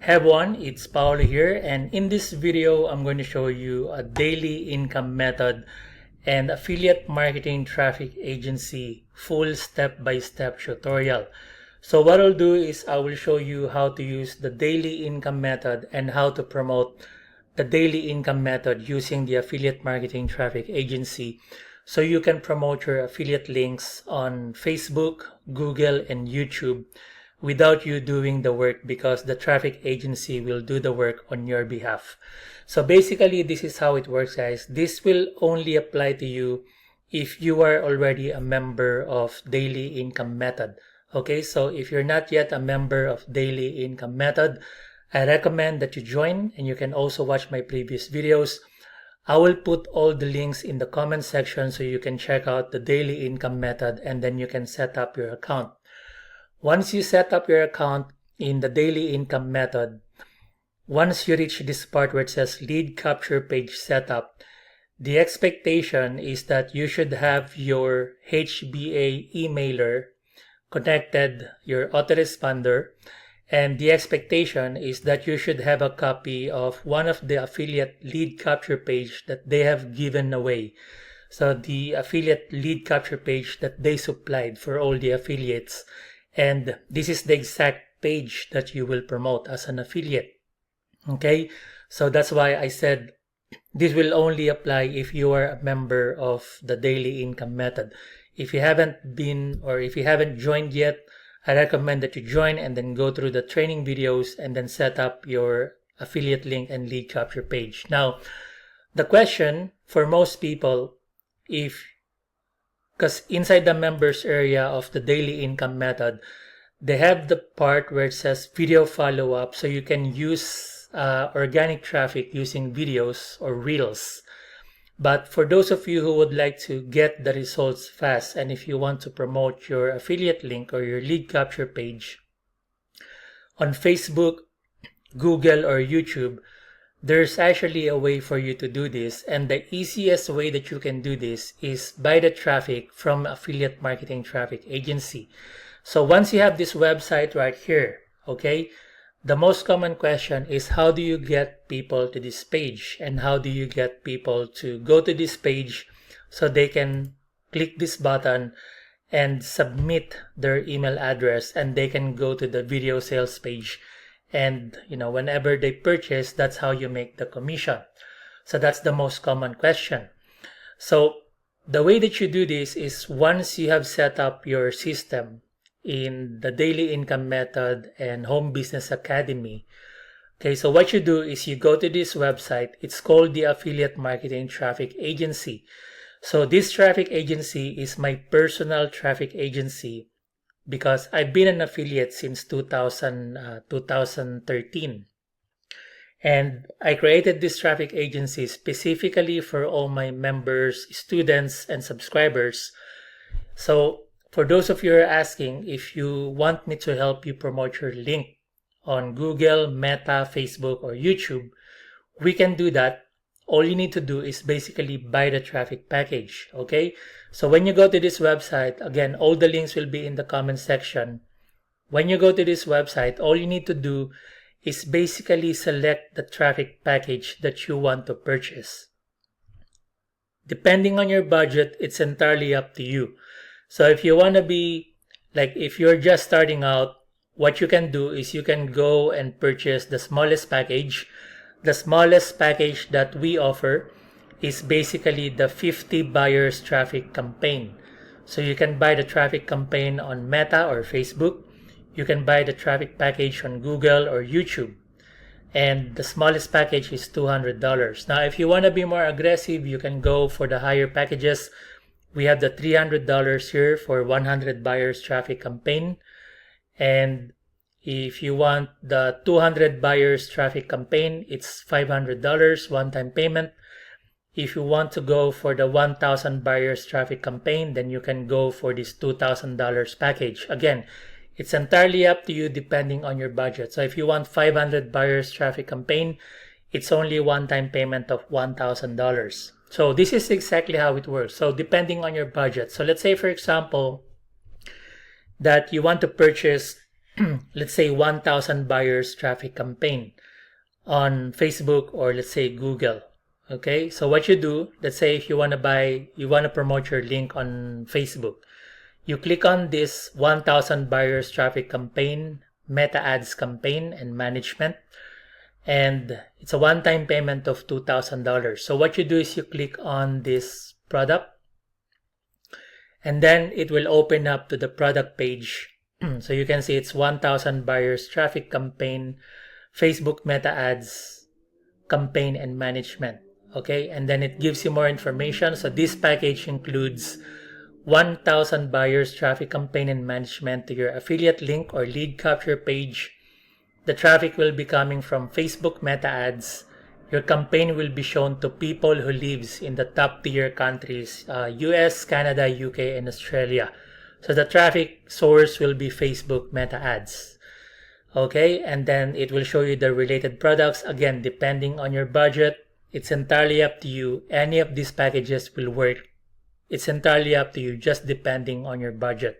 Hey everyone, it's Paolo here, and in this video I'm going to show you a daily income method and affiliate marketing traffic agency full step-by-step tutorial. So what I'll do is I will show you how to use the daily income method and how to promote the daily income method using the affiliate marketing traffic agency, so you can promote your affiliate links on Facebook, Google, and YouTube without you doing the work, because the traffic agency will do the work on your behalf. So basically, this is how it works, guys. This will only apply to you if you are already a member of Daily Income Method. Okay, so if you're not yet a member of Daily Income Method, I recommend that you join, and you can also watch my previous videos. I will put all the links in the comment section so you can check out the Daily Income Method, and then you can set up your account. Once you set up your account in the Daily Income Method, once you reach this part where it says Lead Capture Page Setup, the expectation is that you should have your HBA emailer connected, your autoresponder, and the expectation is that you should have a copy of one of the affiliate lead capture page that they have given away. So the affiliate lead capture page that they supplied for all the affiliates. And this is the exact page that you will promote as an affiliate. Okay, so that's why I said this will only apply if you are a member of the Daily Income Method. If you haven't been, or if you haven't joined yet, I recommend that you join and then go through the training videos and then set up your affiliate link and lead capture page. Now, the question for most people, because inside the members area of the Daily Income Method, they have the part where it says video follow-up, so you can use organic traffic using videos or reels. But for those of you who would like to get the results fast, and if you want to promote your affiliate link or your lead capture page on Facebook, Google, or YouTube, there's actually a way for you to do this, and the easiest way that you can do this is buy the traffic from affiliate marketing traffic agency. So once you have this website right here, okay, the most common question is, how do you get people to this page, and how do you get people to go to this page so they can click this button and submit their email address, and they can go to the video sales page, and whenever they purchase, that's how you make the commission. So that's the most common question. So the way that you do this is, once you have set up your system in the Daily Income Method and Home Business Academy, okay, so what you do is you go to this website. It's called the Affiliate Marketing Traffic Agency. So this traffic agency is my personal traffic agency, because I've been an affiliate since 2013. And I created this traffic agency specifically for all my members, students, and subscribers. So for those of you who are asking if you want me to help you promote your link on Google, Meta, Facebook, or YouTube, we can do that. All you need to do is basically buy the traffic package, okay? So when you go to this website, again, all the links will be in the comment section. When you go to this website, all you need to do is basically select the traffic package that you want to purchase. Depending on your budget, it's entirely up to you. So if you want to be, like, if you're just starting out, what you can do is you can go and purchase the smallest package. The smallest package that we offer is basically the 50 buyers traffic campaign. So you can buy the traffic campaign on Meta or Facebook. You can buy the traffic package on Google or YouTube. And the smallest package is $200. Now, if you want to be more aggressive, you can go for the higher packages. We have the $300 here for 100 buyers traffic campaign. And if you want the 200 buyers traffic campaign, it's $500 one-time payment. If you want to go for the 1,000 buyers traffic campaign, then you can go for this $2,000 package. Again, it's entirely up to you depending on your budget. So if you want 500 buyers traffic campaign, it's only one-time payment of $1,000. So this is exactly how it works. So depending on your budget. So let's say, for example, that you want to purchase let's say 1,000 buyers traffic campaign on Facebook or let's say Google. Okay, so what you do, let's say if you want to promote your link on Facebook, you click on this 1,000 buyers traffic campaign, meta ads campaign and management, and it's a one-time payment of $2,000. So what you do is you click on this product, and then it will open up to the product page. So you can see it's 1,000 buyers traffic campaign, Facebook meta ads campaign and management. Okay, and then it gives you more information. So this package includes 1,000 buyers traffic campaign and management to your affiliate link or lead capture page. The traffic will be coming from Facebook meta ads. Your campaign will be shown to people who lives in the top tier countries, US, Canada, UK, and Australia. So the traffic source will be Facebook meta ads. Okay, and then it will show you the related products. Again, depending on your budget, it's entirely up to you. Any of these packages will work. It's entirely up to you, just depending on your budget.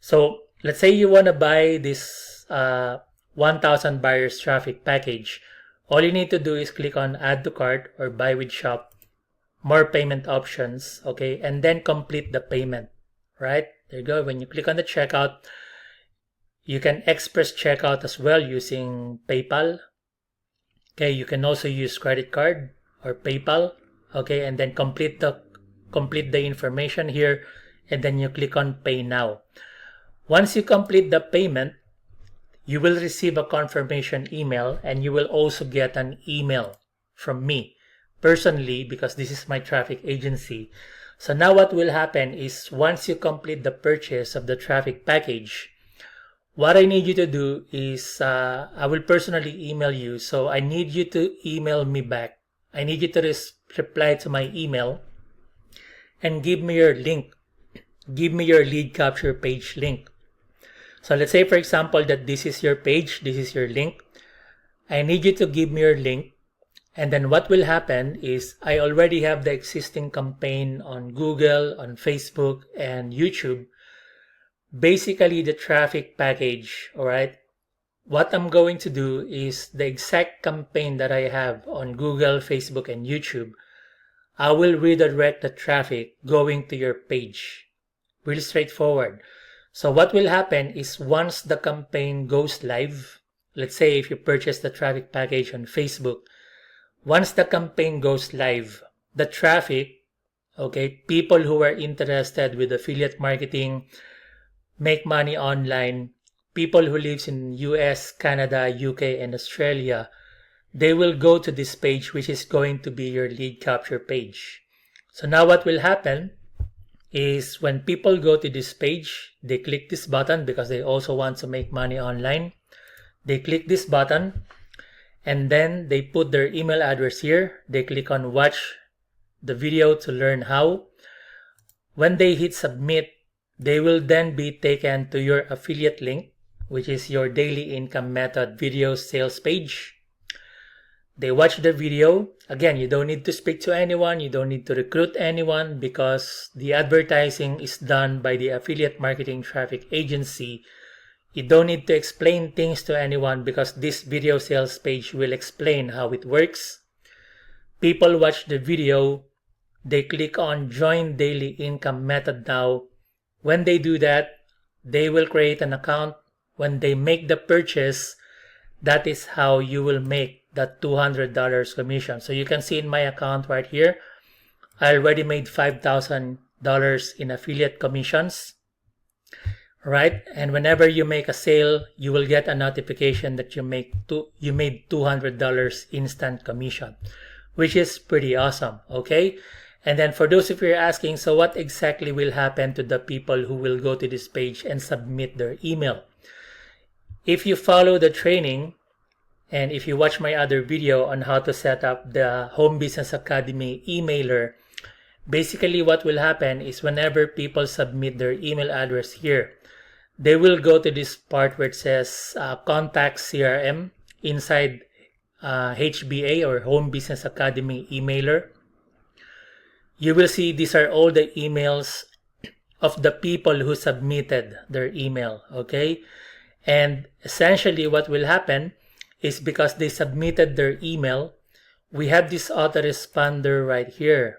So let's say you want to buy this 1,000 buyers traffic package. All you need to do is click on add to cart or buy with shop, more payment options, okay, and then complete the payment, right? There you go. When you click on the checkout, you can express checkout as well using PayPal. Okay, you can also use credit card or PayPal, okay, and then complete the information here, and then you click on pay now. Once you complete the payment, you will receive a confirmation email, and you will also get an email from me personally because this is my traffic agency. So now what will happen is once you complete the purchase of the traffic package, what I need you to do is I will personally email you. So I need you to email me back. I need you to reply to my email and give me your link. Give me your lead capture page link. So let's say, for example, that this is your page, this is your link. I need you to give me your link. And then what will happen is I already have the existing campaign on Google, on Facebook, and YouTube. Basically, the traffic package, all right? What I'm going to do is the exact campaign that I have on Google, Facebook, and YouTube. I will redirect the traffic going to your page. Really straightforward. So what will happen is once the campaign goes live, let's say if you purchase the traffic package on Facebook, once the campaign goes live, the traffic, okay, people who are interested with affiliate marketing, make money online, people who lives in US, Canada, UK, and Australia, they will go to this page, which is going to be your lead capture page. So now what will happen is when people go to this page, they click this button because they also want to make money online. They click this button and then they put their email address here. They click on watch the video to learn how. When they hit submit, they will then be taken to your affiliate link, which is your daily income method video sales page. They watch the video. Again, you don't need to speak to anyone. You don't need to recruit anyone because the advertising is done by the affiliate marketing traffic agency. You don't need to explain things to anyone because this video sales page will explain how it works. People watch the video. They click on join daily income method now. When they do that, they will create an account. When they make the purchase, that is how you will make that $200 commission. So you can see in my account right here, I already made $5,000 in affiliate commissions, right? And whenever you make a sale, you will get a notification that you made $200 instant commission, which is pretty awesome, okay? And then for those of you asking, so what exactly will happen to the people who will go to this page and submit their email? If you follow the training, and if you watch my other video on how to set up the Home Business Academy emailer, basically what will happen is whenever people submit their email address here, they will go to this part where it says Contact CRM inside HBA or Home Business Academy emailer. You will see these are all the emails of the people who submitted their email, okay? And essentially what will happen is because they submitted their email, we have this autoresponder right here.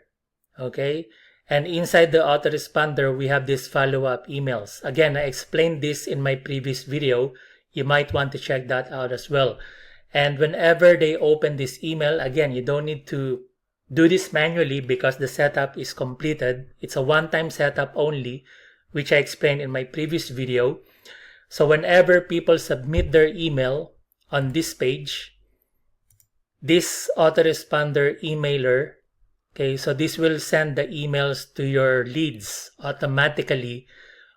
Okay? And inside the autoresponder, we have these follow-up emails. Again, I explained this in my previous video. You might want to check that out as well. And whenever they open this email, again, you don't need to do this manually because the setup is completed. It's a one-time setup only, which I explained in my previous video. So whenever people submit their email on this page, this autoresponder emailer, okay, so this will send the emails to your leads automatically.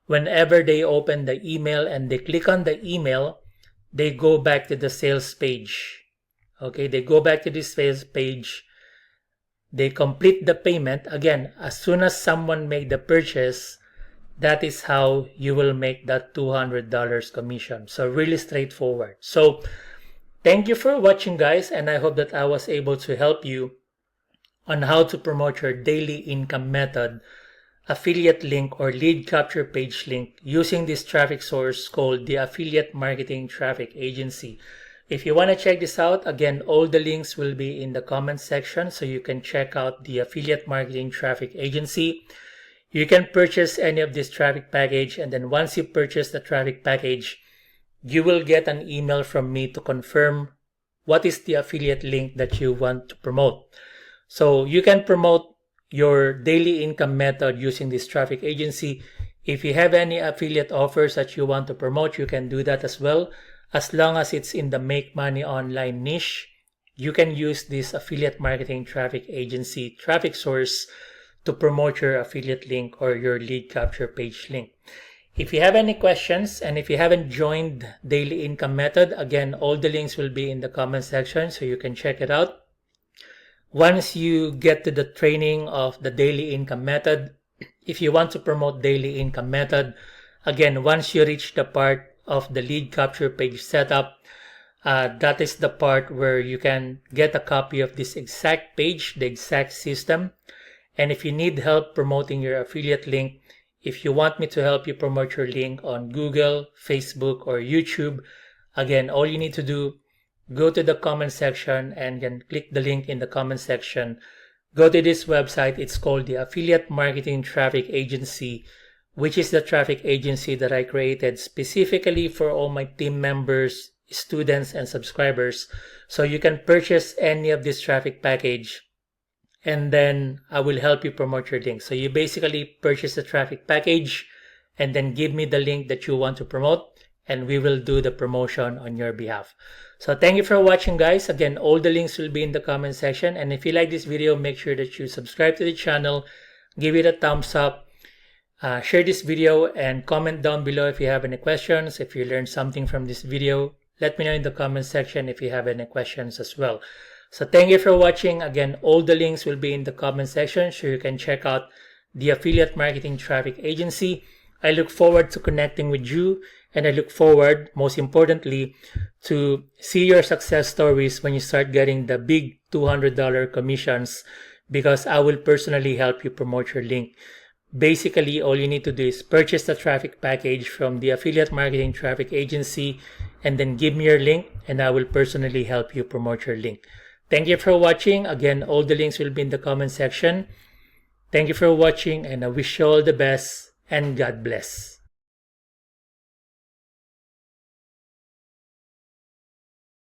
Whenever they open the email and they click on the email, they go back to the sales page. Okay, they go back to this sales page. They complete the payment. Again, as soon as someone make the purchase, that is how you will make that $200 commission. So really straightforward. So thank you for watching, guys, and I hope that I was able to help you on how to promote your daily income method, affiliate link or lead capture page link using this traffic source called the Affiliate Marketing Traffic Agency. If you want to check this out, again, all the links will be in the comment section, so you can check out the Affiliate Marketing Traffic Agency. You can purchase any of this traffic package, and then once you purchase the traffic package, you will get an email from me to confirm what is the affiliate link that you want to promote. So you can promote your daily income method using this traffic agency. If you have any affiliate offers that you want to promote, you can do that as well. As long as it's in the make money online niche, you can use this Affiliate Marketing Traffic Agency traffic source to promote your affiliate link or your lead capture page link. If you have any questions and if you haven't joined Daily Income Method, again, all the links will be in the comment section so you can check it out. Once you get to the training of the Daily Income Method, if you want to promote Daily Income Method, again, once you reach the part of the lead capture page setup, that is the part where you can get a copy of this exact page, the exact system. And if you need help promoting your affiliate link, if you want me to help you promote your link on Google, Facebook, or YouTube, again, all you need to do, go to the comment section and then click the link in the comment section. Go to this website. It's called the Affiliate Marketing Traffic Agency, which is the traffic agency that I created specifically for all my team members, students, and subscribers. So you can purchase any of this traffic package, and then I will help you promote your link. So you basically purchase the traffic package and then give me the link that you want to promote, and we will do the promotion on your behalf. So thank you for watching, guys. Again, all the links will be in the comment section. And if you like this video, make sure that you subscribe to the channel, give it a thumbs up, share this video, and comment down below if you have any questions. If you learned something from this video, let me know in the comment section if you have any questions as well. So thank you for watching. Again, all the links will be in the comment section so you can check out the Affiliate Marketing Traffic Agency. I look forward to connecting with you, and I look forward, most importantly, to see your success stories when you start getting the big $200 commissions, because I will personally help you promote your link. Basically, all you need to do is purchase the traffic package from the Affiliate Marketing Traffic Agency and then give me your link, and I will personally help you promote your link. Thank you for watching. Again, all the links will be in the comment section. Thank you for watching, and I wish you all the best, and God bless.